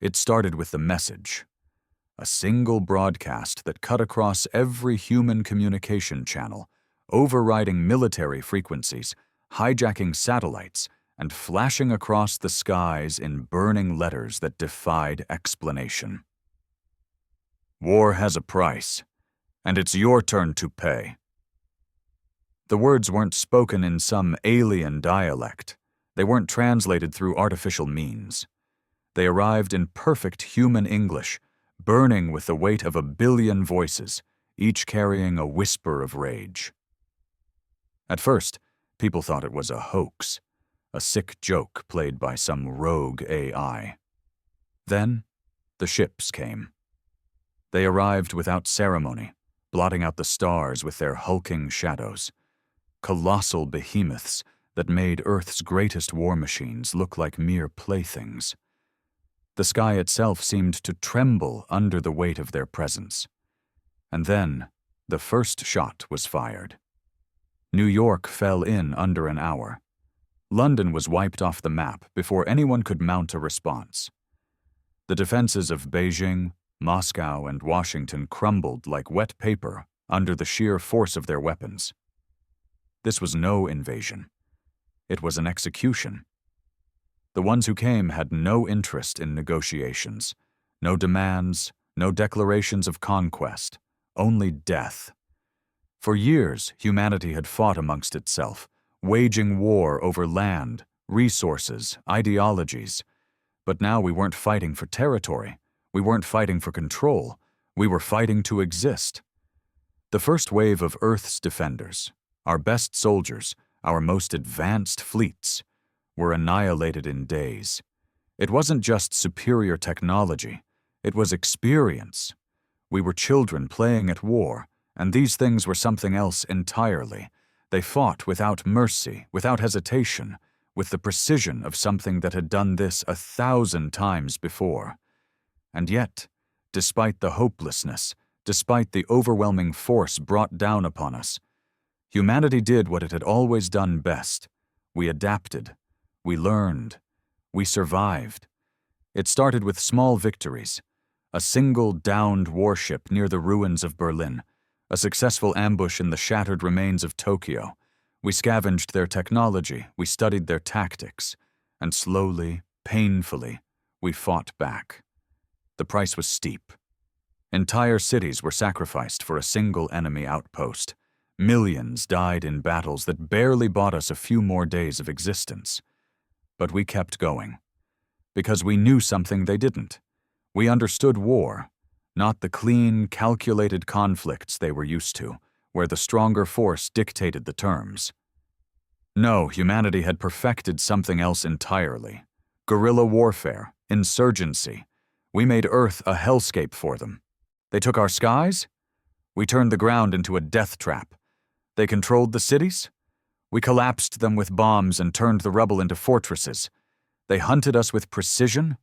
It started with the message, a single broadcast that cut across every human communication channel, overriding military frequencies, hijacking satellites, and flashing across the skies in burning letters that defied explanation. War has a price, and it's your turn to pay. The words weren't spoken in some alien dialect. They weren't translated through artificial means. They arrived in perfect human English, burning with the weight of 1 billion voices, each carrying a whisper of rage. At first, people thought it was a hoax, a sick joke played by some rogue AI. Then, the ships came. They arrived without ceremony, blotting out the stars with their hulking shadows. Colossal behemoths that made Earth's greatest war machines look like mere playthings. The sky itself seemed to tremble under the weight of their presence. And then, the first shot was fired. New York fell in under an hour. London was wiped off the map before anyone could mount a response. The defenses of Beijing, Moscow, and Washington crumbled like wet paper under the sheer force of their weapons. This was no invasion. It was an execution. The ones who came had no interest in negotiations, no demands, no declarations of conquest, only death. For years, humanity had fought amongst itself, waging war over land, resources, ideologies. But now we weren't fighting for territory. We weren't fighting for control. We were fighting to exist. The first wave of Earth's defenders, our best soldiers, our most advanced fleets, were annihilated in days. It wasn't just superior technology. It was experience. We were children playing at war, and these things were something else entirely. They fought without mercy, without hesitation, with the precision of something that had done this 1,000 times before. And yet, despite the hopelessness, despite the overwhelming force brought down upon us, humanity did what it had always done best. We adapted. We learned. We survived. It started with small victories. A single downed warship near the ruins of Berlin, a successful ambush in the shattered remains of Tokyo. We scavenged their technology, we studied their tactics, and slowly, painfully, we fought back. The price was steep. Entire cities were sacrificed for a single enemy outpost. Millions died in battles that barely bought us a few more days of existence. But we kept going. Because we knew something they didn't. We understood war, not the clean, calculated conflicts they were used to, where the stronger force dictated the terms. No, humanity had perfected something else entirely. Guerrilla warfare, insurgency. We made Earth a hellscape for them. They took our skies? We turned the ground into a death trap. They controlled the cities? We collapsed them with bombs and turned the rubble into fortresses. They hunted us with precision?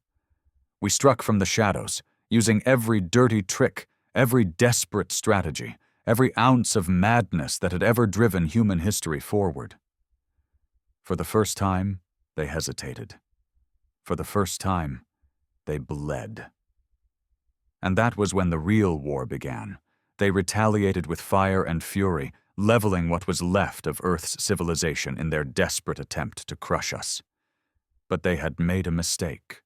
We struck from the shadows, using every dirty trick, every desperate strategy, every ounce of madness that had ever driven human history forward. For the first time, they hesitated. For the first time, they bled. And that was when the real war began. They retaliated with fire and fury, leveling what was left of Earth's civilization in their desperate attempt to crush us. But they had made a mistake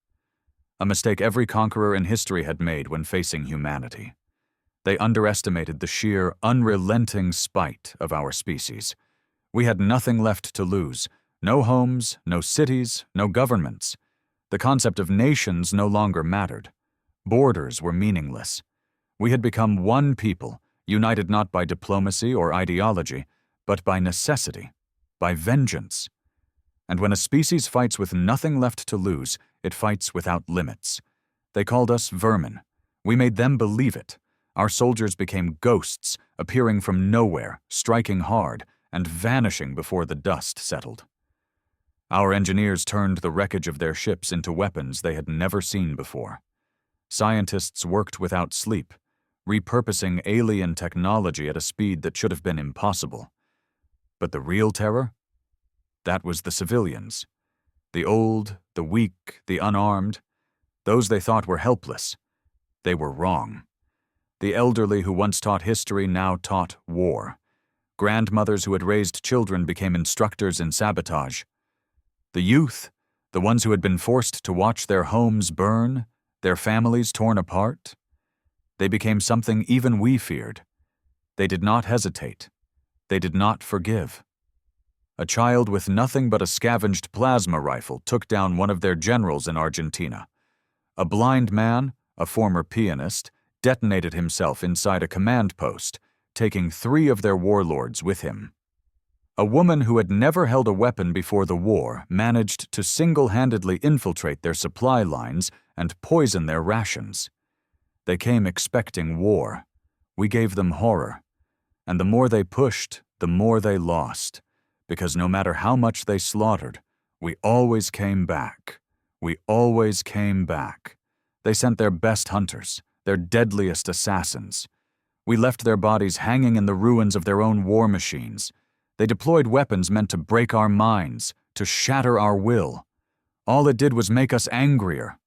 every conqueror in history had made when facing humanity. They underestimated the sheer, unrelenting spite of our species. We had nothing left to lose, no homes, no cities, no governments. The concept of nations no longer mattered. Borders were meaningless. We had become one people, united not by diplomacy or ideology, but by necessity, by vengeance. And when a species fights with nothing left to lose, it fights without limits. They called us vermin. We made them believe it. Our soldiers became ghosts, appearing from nowhere, striking hard, and vanishing before the dust settled. Our engineers turned the wreckage of their ships into weapons they had never seen before. Scientists worked without sleep, repurposing alien technology at a speed that should have been impossible. But the real terror? That was the civilians. The old, the weak, the unarmed. those they thought were helpless. They were wrong. The elderly who once taught history now taught war. Grandmothers who had raised children became instructors in sabotage. The youth, the ones who had been forced to watch their homes burn, their families torn apart, they became something even we feared. They did not hesitate. They did not forgive. A child with nothing but a scavenged plasma rifle took down one of their generals in Argentina. A blind man, a former pianist, detonated himself inside a command post, taking 3 of their warlords with him. A woman who had never held a weapon before the war managed to single-handedly infiltrate their supply lines and poison their rations. They came expecting war. We gave them horror. And the more they pushed, the more they lost. Because no matter how much they slaughtered, we always came back. We always came back. They sent their best hunters, their deadliest assassins. We left their bodies hanging in the ruins of their own war machines. They deployed weapons meant to break our minds, to shatter our will. All it did was make us angrier.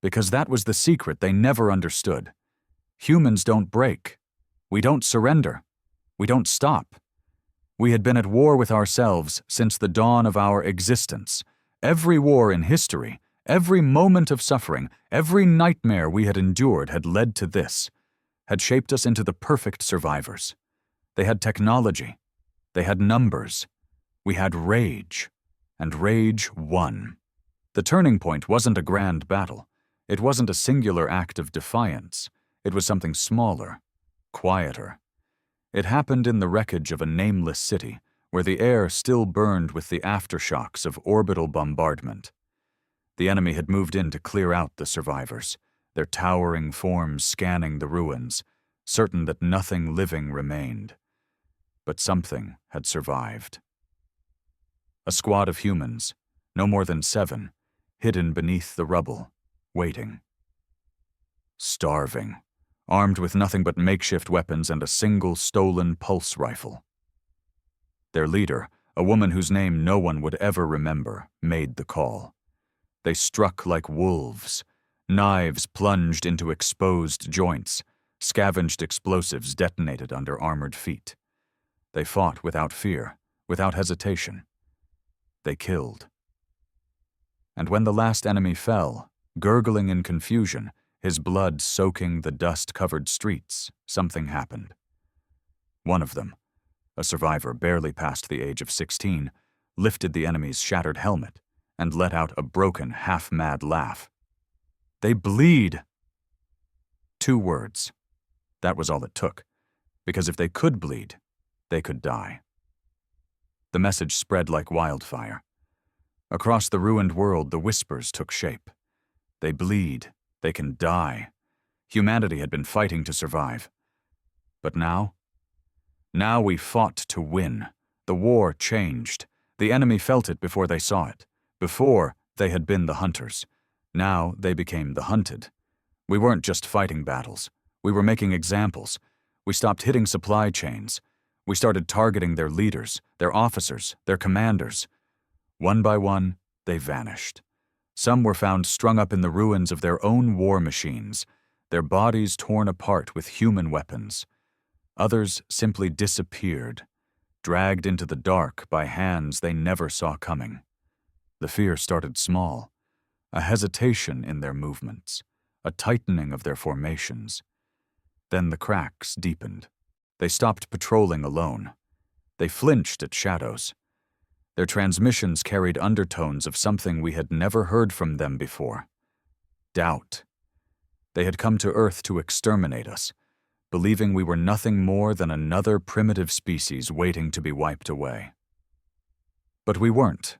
Because that was the secret they never understood. Humans don't break. We don't surrender. We don't stop. We had been at war with ourselves since the dawn of our existence. Every war in history, every moment of suffering, every nightmare we had endured had led to this, had shaped us into the perfect survivors. They had technology. They had numbers. We had rage. And rage won. The turning point wasn't a grand battle. It wasn't a singular act of defiance. It was something smaller, quieter. It happened in the wreckage of a nameless city, where the air still burned with the aftershocks of orbital bombardment. The enemy had moved in to clear out the survivors, their towering forms scanning the ruins, certain that nothing living remained. But something had survived. A squad of humans, no more than 7, hidden beneath the rubble, waiting. Starving. Armed with nothing but makeshift weapons and a single stolen pulse rifle. Their leader, a woman whose name no one would ever remember, made the call. They struck like wolves. Knives plunged into exposed joints. Scavenged explosives detonated under armored feet. They fought without fear, without hesitation. They killed. And when the last enemy fell, gurgling in confusion, his blood soaking the dust-covered streets, something happened. One of them, a survivor barely past the age of 16, lifted the enemy's shattered helmet and let out a broken, half-mad laugh. "They bleed!" 2 words. That was all it took, because if they could bleed, they could die. The message spread like wildfire. Across the ruined world, the whispers took shape. They bleed. They can die. Humanity had been fighting to survive. But now? Now we fought to win. The war changed. The enemy felt it before they saw it. Before, they had been the hunters. Now they became the hunted. We weren't just fighting battles. We were making examples. We stopped hitting supply chains. We started targeting their leaders, their officers, their commanders. One by one, they vanished. Some were found strung up in the ruins of their own war machines, their bodies torn apart with human weapons. Others simply disappeared, dragged into the dark by hands they never saw coming. The fear started small, a hesitation in their movements, a tightening of their formations. Then the cracks deepened. They stopped patrolling alone. They flinched at shadows. Their transmissions carried undertones of something we had never heard from them before. Doubt. They had come to Earth to exterminate us, believing we were nothing more than another primitive species waiting to be wiped away. But we weren't.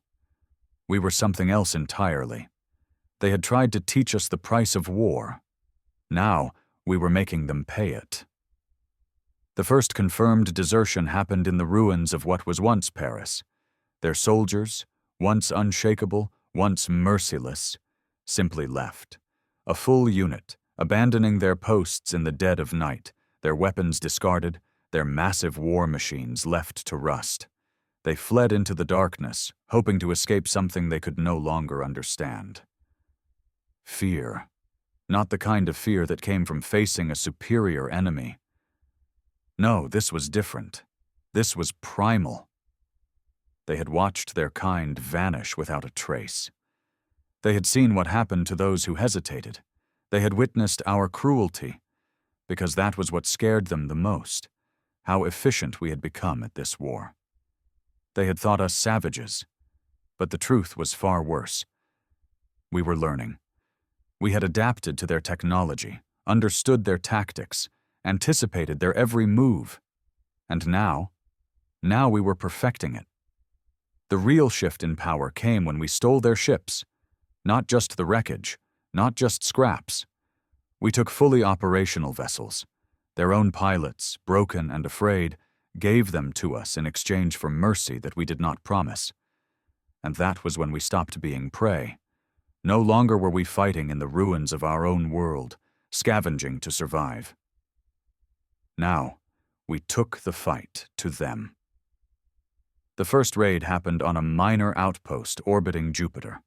We were something else entirely. They had tried to teach us the price of war. Now, we were making them pay it. The first confirmed desertion happened in the ruins of what was once Paris. Their soldiers, once unshakable, once merciless, simply left. A full unit, abandoning their posts in the dead of night, their weapons discarded, their massive war machines left to rust. They fled into the darkness, hoping to escape something they could no longer understand. Fear. Not the kind of fear that came from facing a superior enemy. No, this was different. This was primal. They had watched their kind vanish without a trace. They had seen what happened to those who hesitated. They had witnessed our cruelty, because that was what scared them the most, how efficient we had become at this war. They had thought us savages, but the truth was far worse. We were learning. We had adapted to their technology, understood their tactics, anticipated their every move. And now we were perfecting it. The real shift in power came when we stole their ships, not just the wreckage, not just scraps. We took fully operational vessels. Their own pilots, broken and afraid, gave them to us in exchange for mercy that we did not promise. And that was when we stopped being prey. No longer were we fighting in the ruins of our own world, scavenging to survive. Now, we took the fight to them. The first raid happened on a minor outpost orbiting Jupiter,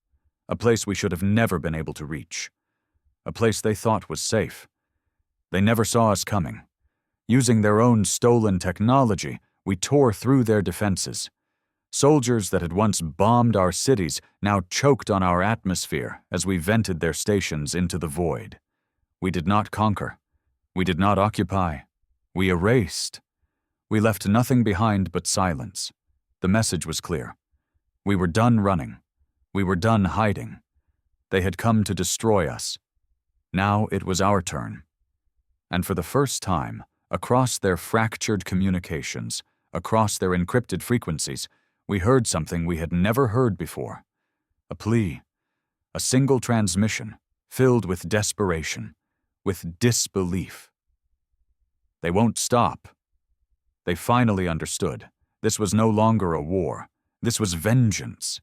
a place we should have never been able to reach, a place they thought was safe. They never saw us coming. Using their own stolen technology, we tore through their defenses. Soldiers that had once bombed our cities now choked on our atmosphere as we vented their stations into the void. We did not conquer. We did not occupy. We erased. We left nothing behind but silence. The message was clear. We were done running. We were done hiding. They had come to destroy us. Now it was our turn. And for the first time, across their fractured communications, across their encrypted frequencies, we heard something we had never heard before. A plea. A single transmission, filled with desperation, with disbelief. They won't stop. They finally understood. This was no longer a war. This was vengeance.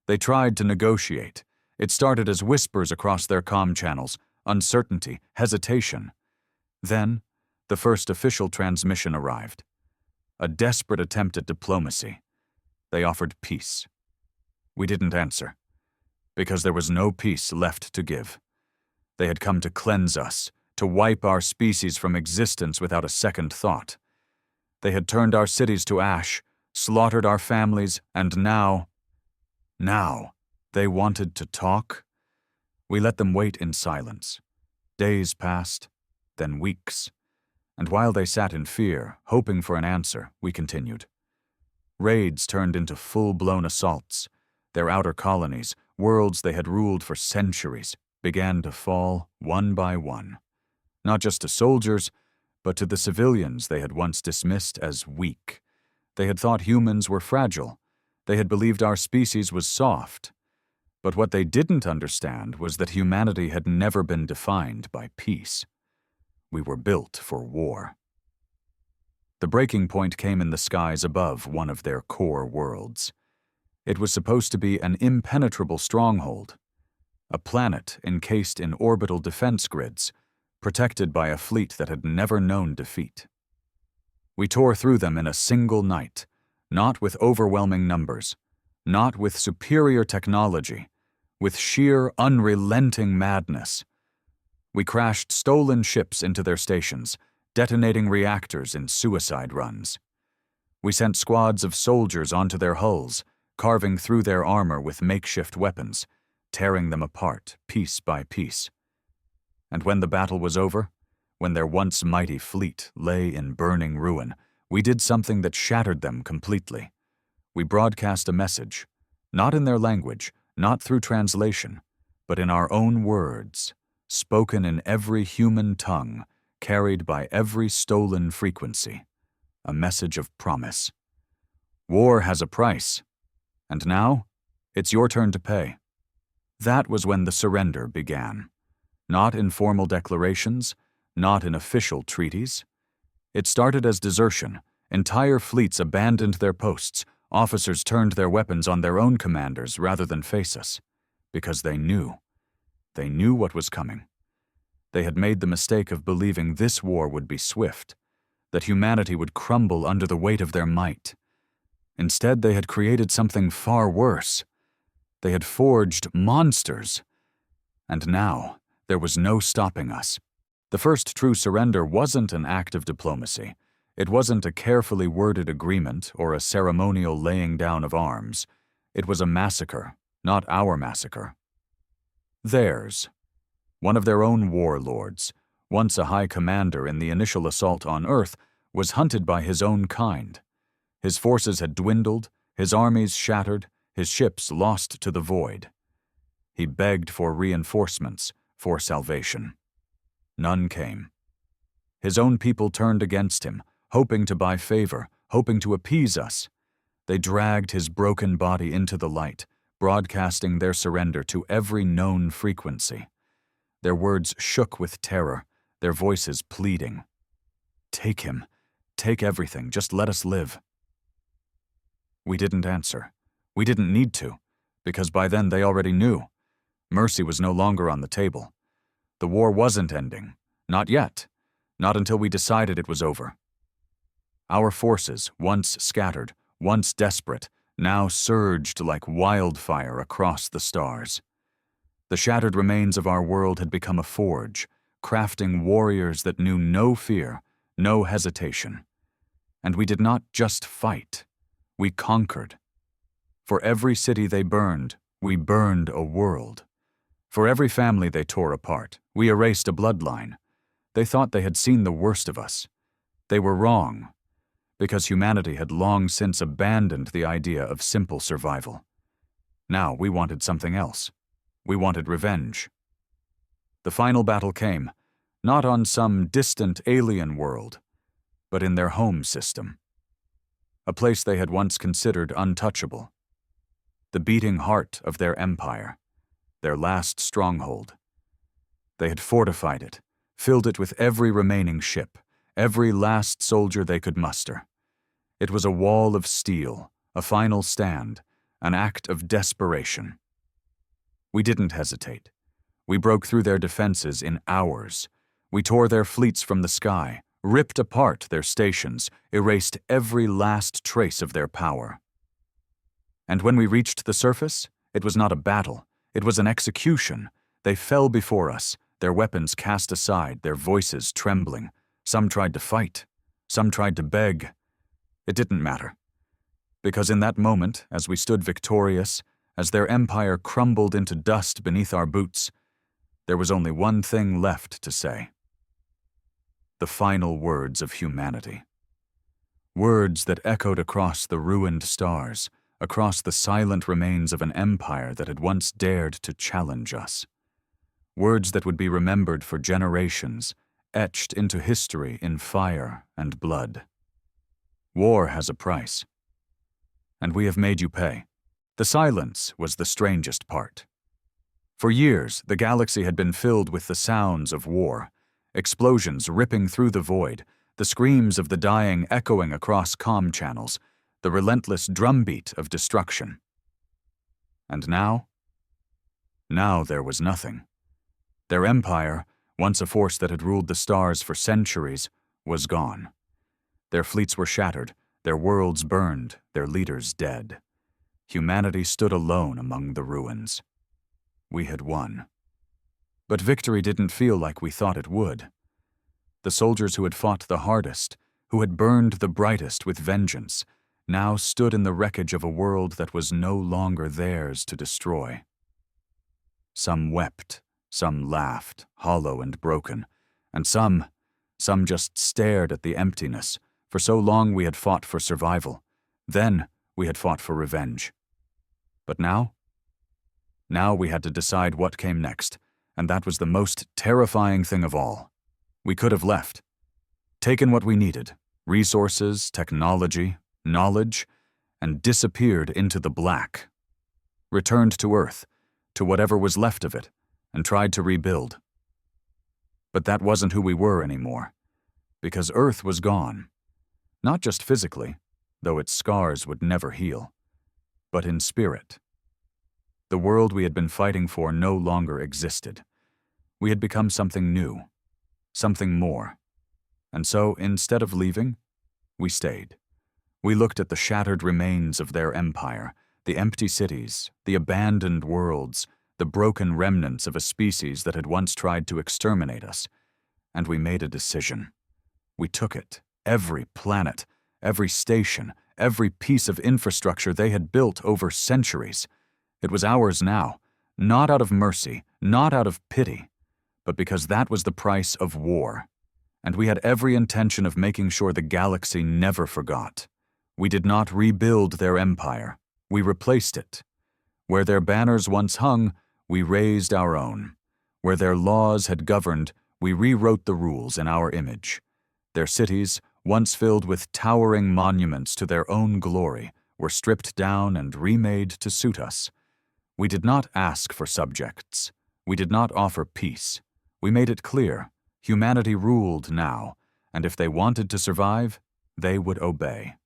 They tried to negotiate. It started as whispers across their comm channels, uncertainty, hesitation. Then, the first official transmission arrived. A desperate attempt at diplomacy. They offered peace. We didn't answer, because there was no peace left to give. They had come to cleanse us, to wipe our species from existence without a second thought. They had turned our cities to ash, slaughtered our families, and now they wanted to talk. We let them wait in silence. Days passed, then weeks. And while they sat in fear, hoping for an answer, we continued. Raids turned into full-blown assaults. Their outer colonies, worlds they had ruled for centuries, began to fall one by one. Not just to soldiers, but to the civilians they had once dismissed as weak. They had thought humans were fragile. They had believed our species was soft. But what they didn't understand was that humanity had never been defined by peace. We were built for war. The breaking point came in the skies above one of their core worlds. It was supposed to be an impenetrable stronghold, a planet encased in orbital defense grids, protected by a fleet that had never known defeat. We tore through them in a single night, not with overwhelming numbers, not with superior technology, with sheer, unrelenting madness. We crashed stolen ships into their stations, detonating reactors in suicide runs. We sent squads of soldiers onto their hulls, carving through their armor with makeshift weapons, tearing them apart piece by piece. And when the battle was over, when their once mighty fleet lay in burning ruin, we did something that shattered them completely. We broadcast a message, not in their language, not through translation, but in our own words, spoken in every human tongue, carried by every stolen frequency, a message of promise. War has a price, and now it's your turn to pay. That was when the surrender began. Not in formal declarations, not in official treaties. It started as desertion. Entire fleets abandoned their posts. Officers turned their weapons on their own commanders rather than face us, because they knew. They knew what was coming. They had made the mistake of believing this war would be swift, that humanity would crumble under the weight of their might. Instead, they had created something far worse. They had forged monsters. And now, There was no stopping us. The first true surrender wasn't an act of diplomacy. It wasn't a carefully worded agreement or a ceremonial laying down of arms. It was a massacre, not our massacre. Theirs. One of their own warlords, once a high commander in the initial assault on Earth, was hunted by his own kind. His forces had dwindled, his armies shattered, his ships lost to the void. He begged for reinforcements, for salvation. None came. His own people turned against him, hoping to buy favor, hoping to appease us. They dragged his broken body into the light, broadcasting their surrender to every known frequency. Their words shook with terror, their voices pleading. Take him. Take everything. Just let us live. We didn't answer. We didn't need to, because by then they already knew. Mercy was no longer on the table. The war wasn't ending. Not yet. Not until we decided it was over. Our forces, once scattered, once desperate, now surged like wildfire across the stars. The shattered remains of our world had become a forge, crafting warriors that knew no fear, no hesitation. And we did not just fight. We conquered. For every city they burned, we burned a world. For every family they tore apart, we erased a bloodline. They thought they had seen the worst of us. They were wrong, because humanity had long since abandoned the idea of simple survival. Now we wanted something else. We wanted revenge. The final battle came, not on some distant alien world, but in their home system. A place they had once considered untouchable. The beating heart of their empire, their last stronghold. They had fortified it, filled it with every remaining ship, every last soldier they could muster. It was a wall of steel, a final stand, an act of desperation. We didn't hesitate. We broke through their defenses in hours. We tore their fleets from the sky, ripped apart their stations, erased every last trace of their power. And when we reached the surface, it was not a battle, it was an execution. They fell before us, their weapons cast aside, their voices trembling. Some tried to fight, some tried to beg. It didn't matter. Because in that moment, as we stood victorious, as their empire crumbled into dust beneath our boots, there was only one thing left to say. The final words of humanity. Words that echoed across the ruined stars, across the silent remains of an empire that had once dared to challenge us. Words that would be remembered for generations, etched into history in fire and blood. War has a price, and we have made you pay. The silence was the strangest part. For years, the galaxy had been filled with the sounds of war, explosions ripping through the void, the screams of the dying echoing across comm channels, the relentless drumbeat of destruction. And now? Now there was nothing. Their empire, once a force that had ruled the stars for centuries, was gone. Their fleets were shattered, their worlds burned, their leaders dead. Humanity stood alone among the ruins. We had won. But victory didn't feel like we thought it would. The soldiers who had fought the hardest, who had burned the brightest with vengeance, now stood in the wreckage of a world that was no longer theirs to destroy. Some wept, some laughed, hollow and broken, and some just stared at the emptiness. For so long we had fought for survival. Then we had fought for revenge. But now? Now we had to decide what came next, and that was the most terrifying thing of all. We could have left, taken what we needed, resources, technology, knowledge, and disappeared into the black. Returned to Earth, to whatever was left of it, and tried to rebuild. But that wasn't who we were anymore, because Earth was gone. Not just physically, though its scars would never heal, but in spirit. The world we had been fighting for no longer existed. We had become something new, something more. And so, instead of leaving, we stayed. We looked at the shattered remains of their empire, the empty cities, the abandoned worlds, the broken remnants of a species that had once tried to exterminate us. And we made a decision. We took it, every planet, every station, every piece of infrastructure they had built over centuries. It was ours now, not out of mercy, not out of pity, but because that was the price of war. And we had every intention of making sure the galaxy never forgot. We did not rebuild their empire. We replaced it. Where their banners once hung, we raised our own. Where their laws had governed, we rewrote the rules in our image. Their cities, once filled with towering monuments to their own glory, were stripped down and remade to suit us. We did not ask for subjects. We did not offer peace. We made it clear, humanity ruled now, and if they wanted to survive, they would obey.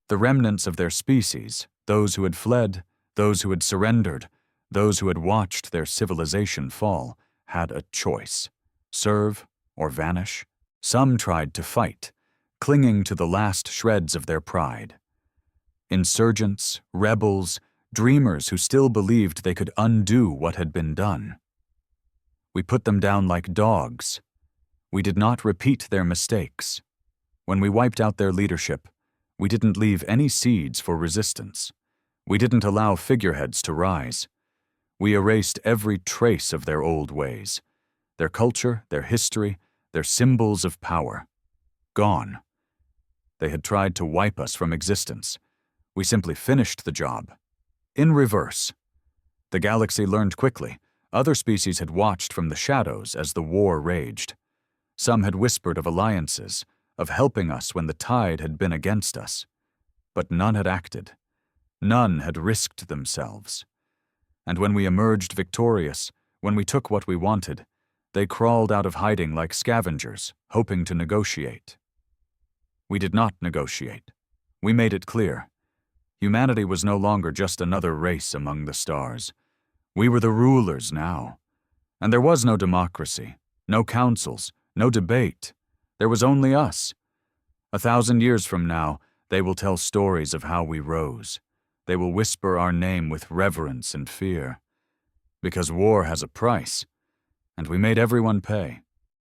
The remnants of their species, those who had fled, those who had surrendered, those who had watched their civilization fall, had a choice: serve or vanish. Some tried to fight, clinging to the last shreds of their pride. Insurgents, rebels, dreamers who still believed they could undo what had been done. We put them down like dogs. We did not repeat their mistakes. When we wiped out their leadership, we didn't leave any seeds for resistance. We didn't allow figureheads to rise. We erased every trace of their old ways, their culture, their history, their symbols of power. Gone. They had tried to wipe us from existence. We simply finished the job. In reverse. The galaxy learned quickly. Other species had watched from the shadows as the war raged. Some had whispered of alliances, of helping us when the tide had been against us. But none had acted. None had risked themselves. And when we emerged victorious, when we took what we wanted, they crawled out of hiding like scavengers, hoping to negotiate. We did not negotiate. We made it clear. Humanity was no longer just another race among the stars. We were the rulers now. And there was no democracy, no councils, no debate. There was only us. 1,000 years from now, they will tell stories of how we rose. They will whisper our name with reverence and fear. Because war has a price, and we made everyone pay.